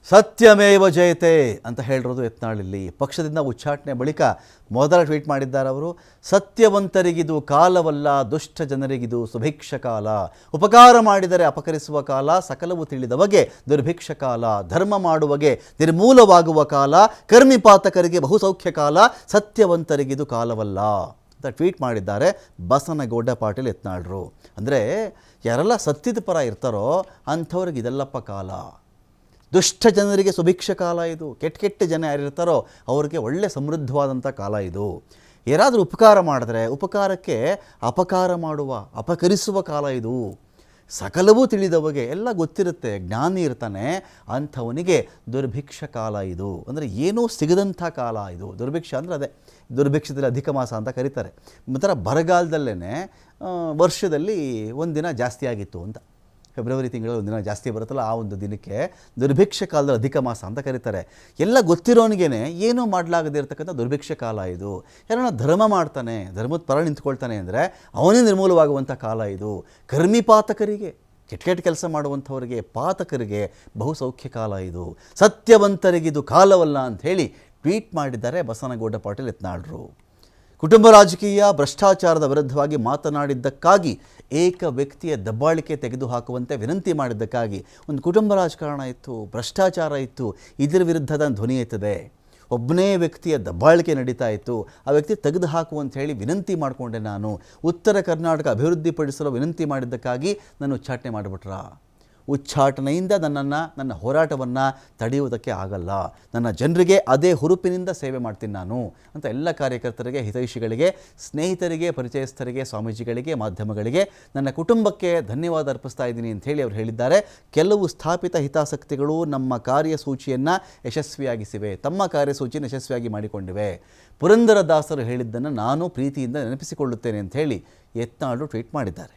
ಸತ್ಯಮೇವ ಜಯತೆ ಅಂತ ಹೇಳಿರೋದು ಯತ್ನಾಳಲ್ಲಿ. ಪಕ್ಷದಿಂದ ಉಚ್ಚಾಟನೆ ಬಳಿಕ ಮೊದಲ ಟ್ವೀಟ್ ಮಾಡಿದ್ದಾರೆ ಅವರು. ಸತ್ಯವಂತರಿಗಿದು ಕಾಲವಲ್ಲ, ದುಷ್ಟ ಜನರಿಗಿದು ಸುಭಿಕ್ಷ ಕಾಲ. ಉಪಕಾರ ಮಾಡಿದರೆ ಅಪಕರಿಸುವ ಕಾಲ, ಸಕಲವು ತಿಳಿದವಗೆ ದುರ್ಭಿಕ್ಷ ಕಾಲ. ಧರ್ಮ ಮಾಡುವಗೆ ನಿರ್ಮೂಲವಾಗುವ ಕಾಲ, ಕರ್ಮಿಪಾತಕರಿಗೆ ಬಹುಸೌಖ್ಯ ಕಾಲ. ಸತ್ಯವಂತರಿಗಿದು ಕಾಲವಲ್ಲ ಅಂತ ಟ್ವೀಟ್ ಮಾಡಿದ್ದಾರೆ ಬಸನಗೌಡ ಪಾಟೀಲ್ ಯತ್ನಾಳರು. ಅಂದರೆ ಯಾರೆಲ್ಲ ಸತ್ಯದ ಪರ ಇರ್ತಾರೋ ಅಂಥವ್ರಿಗೆ ಇದೆಲ್ಲಪ್ಪ ಕಾಲ. ದುಷ್ಟ ಜನರಿಗೆ ಸುಭಿಕ್ಷ ಕಾಲ ಇದು. ಕೆಟ್ಟ ಜನ ಯಾರಿರ್ತಾರೋ ಅವ್ರಿಗೆ ಒಳ್ಳೆ ಸಮೃದ್ಧವಾದಂಥ ಕಾಲ ಇದು. ಯಾರಾದರೂ ಉಪಕಾರ ಮಾಡಿದ್ರೆ ಉಪಕಾರಕ್ಕೆ ಅಪಕಾರ ಮಾಡುವ, ಅಪಕರಿಸುವ ಕಾಲ ಇದು. ಸಕಲವೂ ತಿಳಿದವಗೆ, ಎಲ್ಲ ಗೊತ್ತಿರುತ್ತೆ, ಜ್ಞಾನಿ ಇರ್ತಾನೆ, ಅಂಥವನಿಗೆ ದುರ್ಭಿಕ್ಷ ಕಾಲ ಇದು. ಅಂದರೆ ಏನೂ ಸಿಗದಂಥ ಕಾಲ ಇದು. ದುರ್ಭಿಕ್ಷ ಅಂದರೆ ಅದೇ, ದುರ್ಭಿಕ್ಷದಲ್ಲಿ ಅಧಿಕ ಮಾಸ ಅಂತ ಕರೀತಾರೆ. ಒಂಥರ ಬರಗಾಲದಲ್ಲೇ ವರ್ಷದಲ್ಲಿ ಒಂದಿನ ಜಾಸ್ತಿ ಆಗಿತ್ತು ಅಂತ. ಫೆಬ್ರವರಿ ತಿಂಗಳಲ್ಲಿ ಒಂದಿನ ಜಾಸ್ತಿ ಬರುತ್ತಲ್ಲ, ಆ ಒಂದು ದಿನಕ್ಕೆ ದುರ್ಭಿಕ್ಷ ಕಾಲದಲ್ಲಿ ಅಧಿಕ ಮಾಸ ಅಂತ ಕರೀತಾರೆ. ಎಲ್ಲ ಗೊತ್ತಿರೋನಿಗೇನೆ ಏನೂ ಮಾಡಲಾಗದೇ ಇರತಕ್ಕಂಥ ದುರ್ಭಿಕ್ಷ ಕಾಲ ಇದು. ಯಾರನ್ನ ಧರ್ಮ ಮಾಡ್ತಾನೆ, ಧರ್ಮದ ಪರ ನಿಂತ್ಕೊಳ್ತಾನೆ ಅಂದರೆ ಅವನೇ ನಿರ್ಮೂಲವಾಗುವಂಥ ಕಾಲ ಇದು. ಕರ್ಮಿಪಾತಕರಿಗೆ, ಕೆಟ್ಟ ಕೆಲಸ ಮಾಡುವಂಥವರಿಗೆ, ಪಾತಕರಿಗೆ ಬಹುಸೌಖ್ಯ ಕಾಲ ಇದು. ಸತ್ಯವಂತರಿಗಿದು ಕಾಲವಲ್ಲ ಅಂಥೇಳಿ ಟ್ವೀಟ್ ಮಾಡಿದ್ದಾರೆ ಬಸನಗೌಡ ಪಾಟೀಲ್ ಯತ್ನಾಳರು. ಕುಟುಂಬ ರಾಜಕೀಯ ಭ್ರಷ್ಟಾಚಾರದ ವಿರುದ್ಧವಾಗಿ ಮಾತನಾಡಿದ್ದಕ್ಕಾಗಿ, ಏಕ ವ್ಯಕ್ತಿಯ ದಬ್ಬಾಳಿಕೆ ತೆಗೆದುಹಾಕುವಂತೆ ವಿನಂತಿ ಮಾಡಿದ್ದಕ್ಕಾಗಿ, ಒಂದು ಕುಟುಂಬ ರಾಜಕಾರಣ ಇತ್ತು, ಭ್ರಷ್ಟಾಚಾರ ಇತ್ತು, ಇದರ ವಿರುದ್ಧದ ಧ್ವನಿ ಎತ್ತದೆ. ಒಬ್ಬನೇ ವ್ಯಕ್ತಿಯ ದಬ್ಬಾಳಿಕೆ ನಡೀತಾ ಇತ್ತು, ಆ ವ್ಯಕ್ತಿ ತೆಗೆದು ಹಾಕುವಂತ ಹೇಳಿ ವಿನಂತಿ ಮಾಡಿಕೊಂಡೆ ನಾನು. ಉತ್ತರ ಕರ್ನಾಟಕ ಅಭಿವೃದ್ಧಿಪಡಿಸಲು ವಿನಂತಿ ಮಾಡಿದ್ದಕ್ಕಾಗಿ ನಾನು ಉಚ್ಚಾಟನೆ ಮಾಡಿಬಿಟ್ರ. ಉಚ್ಚಾಟನೆಯಿಂದ ನನ್ನ ಹೋರಾಟವನ್ನು ತಡೆಯುವುದಕ್ಕೆ ಆಗಲ್ಲ. ನನ್ನ ಜನರಿಗೆ ಅದೇ ಹುರುಪಿನಿಂದ ಸೇವೆ ಮಾಡ್ತೀನಿ ನಾನು ಅಂತ ಎಲ್ಲ ಕಾರ್ಯಕರ್ತರಿಗೆ, ಹಿತೈಷಿಗಳಿಗೆ, ಸ್ನೇಹಿತರಿಗೆ, ಪರಿಚಯಸ್ಥರಿಗೆ, ಸ್ವಾಮೀಜಿಗಳಿಗೆ, ಮಾಧ್ಯಮಗಳಿಗೆ, ನನ್ನ ಕುಟುಂಬಕ್ಕೆ ಧನ್ಯವಾದ ಅರ್ಪಿಸ್ತಾ ಇದ್ದೀನಿ ಅಂಥೇಳಿ ಅವರು ಹೇಳಿದ್ದಾರೆ. ಕೆಲವು ಸ್ಥಾಪಿತ ಹಿತಾಸಕ್ತಿಗಳು ನಮ್ಮ ಕಾರ್ಯಸೂಚಿಯನ್ನು ಯಶಸ್ವಿಯಾಗಿಸಿವೆ, ತಮ್ಮ ಕಾರ್ಯಸೂಚಿಯನ್ನು ಯಶಸ್ವಿಯಾಗಿ ಮಾಡಿಕೊಂಡಿವೆ. ಪುರಂದರದಾಸರು ಹೇಳಿದ್ದನ್ನು ನಾನು ಪ್ರೀತಿಯಿಂದ ನೆನಪಿಸಿಕೊಳ್ಳುತ್ತೇನೆ ಅಂಥೇಳಿ ಯತ್ನಾಳರು ಟ್ವೀಟ್ ಮಾಡಿದ್ದಾರೆ.